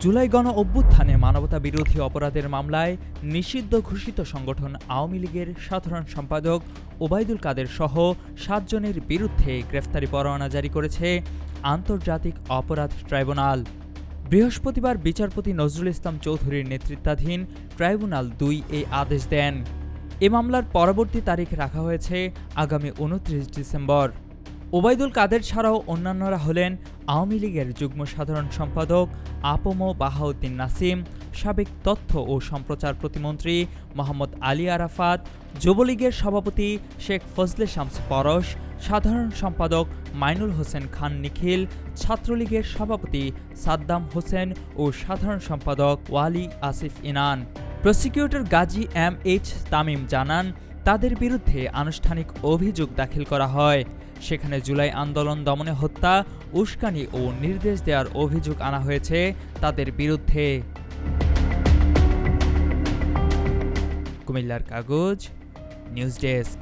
জুলাই গণ অভ্যুত্থানে মানবতা বিরোধী অপরাধের মামলায় নিষিদ্ধ ঘোষিত সংগঠন আওয়ামী লীগের সাধারণ সম্পাদক ওবায়দুল কাদের সহ ৭ জনের বিরুদ্ধে গ্রেফতারি পরোয়ানা জারি করেছে আন্তর্জাতিক অপরাধ ট্রাইব্যুনাল। বৃহস্পতিবার বিচারপতি নজরুল ইসলাম চৌধুরীর নেতৃত্বাধীন ট্রাইব্যুনাল ২ এই আদেশ দেন। এ মামলার পরবর্তী তারিখ রাখা হয়েছে আগামী ২৯ ডিসেম্বর। ওবায়দুল কাদের ছাড়াও অন্যান্যরা হলেন আওয়ামী লীগের যুগ্ম সাধারণ সম্পাদক আপম বাহাউদ্দিন নাসিম, সাবেক তথ্য ও সম্প্রচার প্রতিমন্ত্রী মোহাম্মদ আলী আরাফাত, যুবলীগের সভাপতি শেখ ফজলে শামস পরশ, সাধারণ সম্পাদক মাইনুল হোসেন খান নিখিল, ছাত্রলীগের সভাপতি সাদ্দাম হোসেন ও সাধারণ সম্পাদক ওয়ালি আসিফ ইনান। প্রসিকিউটর গাজী এম.এইচ. তামিম জানান, তাদের বিরুদ্ধে আনুষ্ঠানিক অভিযোগ দাখিল করা হয়। সেখানে জুলাই আন্দোলন দমনে হত্যা, উস্কানি ও নির্দেশ দেওয়ার অভিযোগ আনা হয়েছে তাদের বিরুদ্ধে। কুমিল্লার কাগজ, নিউজ ডেস্ক।